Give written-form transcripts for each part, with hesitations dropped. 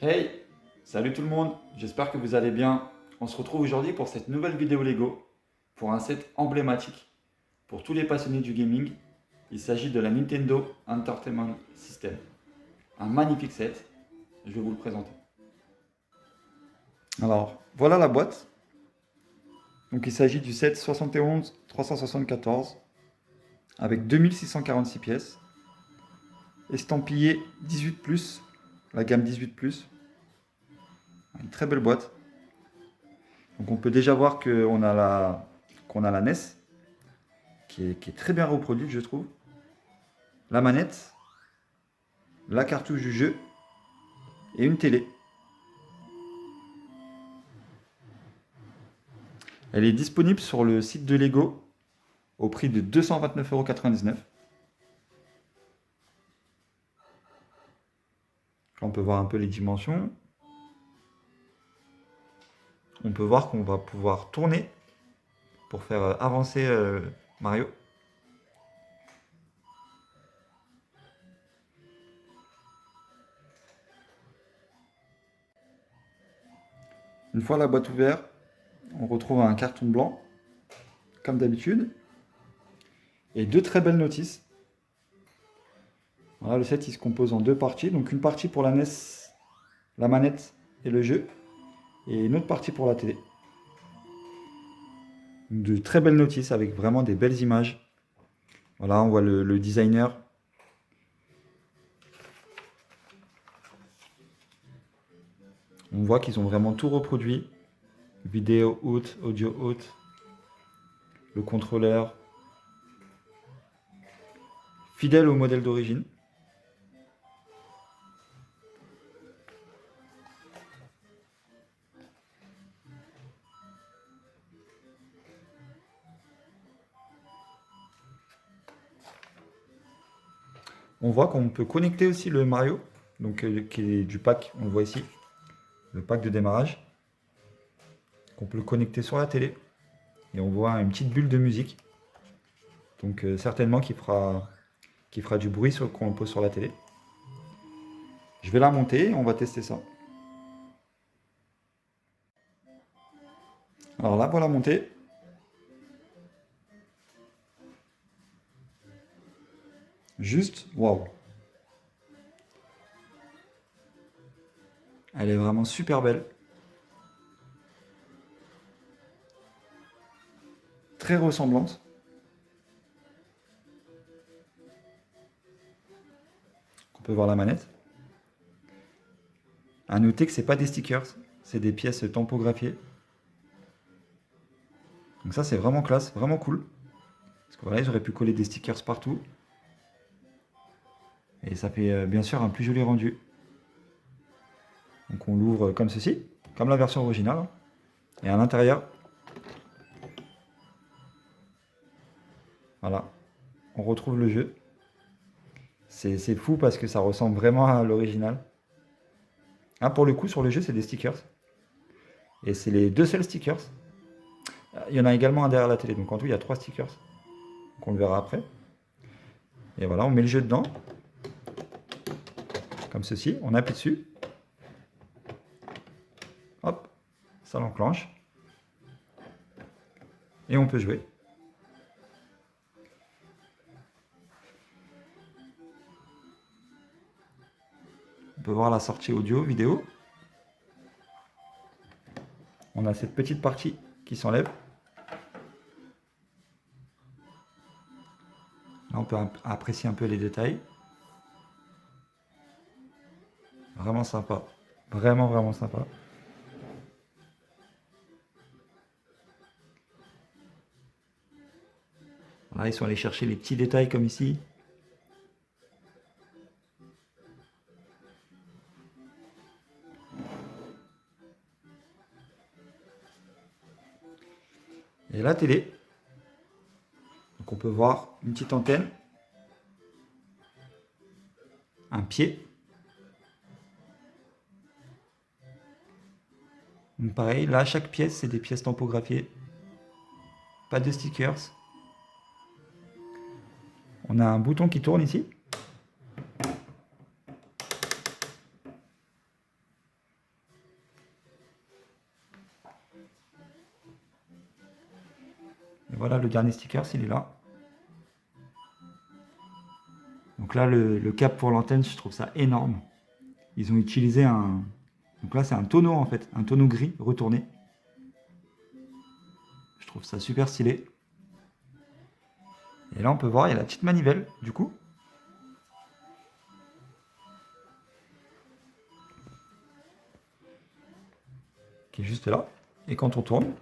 Hey, salut tout le monde, j'espère que vous allez bien. On se retrouve aujourd'hui pour cette nouvelle vidéo Lego, pour un set emblématique pour tous les passionnés du gaming. Il s'agit de la Nintendo Entertainment System. Un magnifique set, je vais vous le présenter. Alors, voilà la boîte. Donc il s'agit du set 71-374 avec 2646 pièces, estampillé 18+, la gamme 18+. Une très belle boîte. Donc on peut déjà voir qu'on a la NES, qui est très bien reproduite, je trouve. La manette, la cartouche du jeu et une télé. Elle est disponible sur le site de Lego au prix de 229,99 €. Là, on peut voir un peu les dimensions. On peut voir qu'on va pouvoir tourner pour faire avancer Mario. Une fois la boîte ouverte, on retrouve un carton blanc, comme d'habitude, et deux très belles notices. Voilà, le set il se compose en deux parties. Donc une partie pour la NES, la manette et le jeu, et une autre partie pour la télé. De très belles notices avec vraiment des belles images. Voilà, on voit le designer. On voit qu'ils ont vraiment tout reproduit. Vidéo out, audio out, le contrôleur. Fidèle au modèle d'origine. On voit qu'on peut connecter aussi le Mario, donc qui est du pack, on le voit ici, le pack de démarrage, qu'on peut le connecter sur la télé. Et on voit une petite bulle de musique, donc certainement qui fera du bruit quand on le pose sur la télé. Je vais la monter et on va tester ça. Alors là, voilà montée. Juste, waouh. Elle est vraiment super belle. Très ressemblante. On peut voir la manette. À noter que c'est pas des stickers, c'est des pièces tampographiées. Donc ça c'est vraiment classe, vraiment cool. Parce que voilà, j'aurais pu coller des stickers partout. Et ça fait bien sûr un plus joli rendu. Donc on l'ouvre comme ceci, comme la version originale. Et à l'intérieur, voilà, on retrouve le jeu. C'est fou parce que ça ressemble vraiment à l'original. Ah, pour le coup, sur le jeu, c'est des stickers. Et c'est les deux seuls stickers. Il y en a également un derrière la télé. Donc en tout, il y a 3 stickers. Donc on le verra après. Et voilà, on met le jeu dedans. Comme ceci. On appuie dessus. Hop, ça l'enclenche. Et on peut jouer. On peut voir la sortie audio, vidéo. On a cette petite partie qui s'enlève. Là, on peut apprécier un peu les détails. Vraiment sympa. Vraiment, vraiment sympa. Là, ils sont allés chercher les petits détails comme ici. Et la télé. Donc on peut voir une petite antenne. Un pied. Donc pareil, là, chaque pièce, c'est des pièces tampographiées. Pas de stickers. On a un bouton qui tourne ici. voilà le dernier sticker, s'il est là. Donc là, le cap pour l'antenne, je trouve ça énorme. Ils ont utilisé un... Donc là, c'est un tonneau en fait, un tonneau gris retourné. Je trouve ça super stylé. Et là, on peut voir, il y a la petite manivelle, du coup. Qui est juste là. Et quand on tourne,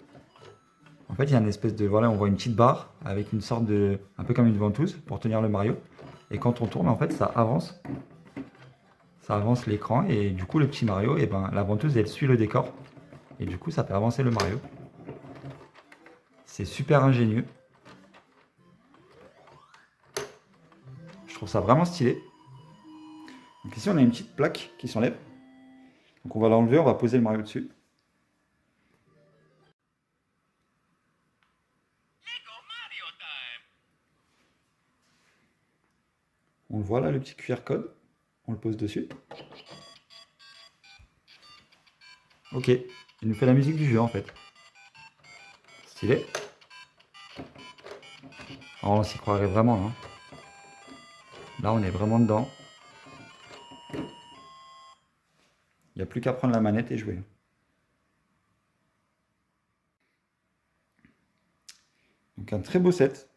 en fait, il y a une espèce de... Voilà, on voit une petite barre avec une sorte de... Un peu comme une ventouse pour tenir le Mario. Et quand on tourne, en fait, ça avance. Ça avance l'écran. Et du coup, le petit Mario, et ben, la ventouse, elle suit le décor. Et du coup, ça fait avancer le Mario. C'est super ingénieux. Je trouve ça vraiment stylé. Donc ici, on a une petite plaque qui s'enlève. Donc on va l'enlever, on va poser le Mario dessus. On le voit là, le petit QR code. On le pose dessus. Ok, il nous fait la musique du jeu en fait. Stylé. Oh, on s'y croirait vraiment là. Là, on est vraiment dedans. Il n'y a plus qu'à prendre la manette et jouer. Donc un très beau set.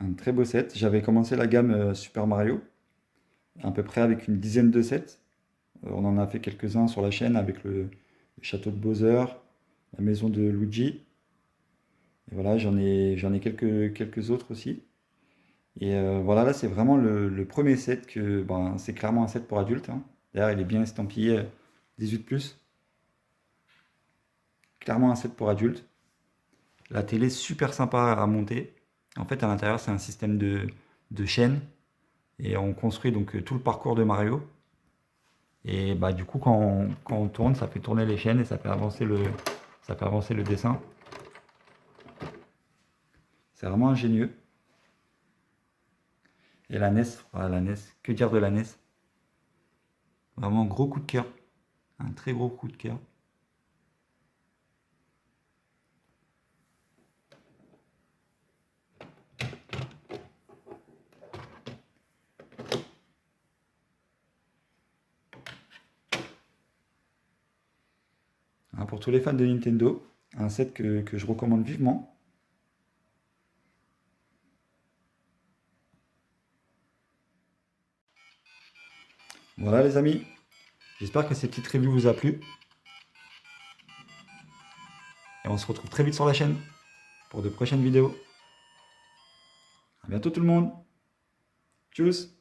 Un très beau set. J'avais commencé la gamme Super Mario, à peu près avec une dizaine de sets. On en a fait quelques-uns sur la chaîne avec le château de Bowser, la maison de Luigi. Et voilà, j'en ai quelques autres aussi. Et voilà, là c'est vraiment le premier set que ben, c'est clairement un set pour adultes, hein. D'ailleurs, il est bien estampillé 18+. Clairement un set pour adultes. La télé super sympa à monter. En fait, à l'intérieur, c'est un système de chaînes. Et on construit donc tout le parcours de Mario. Et bah, du coup, quand on tourne, ça fait tourner les chaînes et ça fait avancer le dessin. C'est vraiment ingénieux. Et la NES, voilà, la NES, que dire de la NES? Vraiment gros coup de cœur. Un très gros coup de cœur. Hein, pour tous les fans de Nintendo, un set que je recommande vivement. Voilà les amis, j'espère que cette petite review vous a plu. Et on se retrouve très vite sur la chaîne pour de prochaines vidéos. A bientôt tout le monde. Tchuss.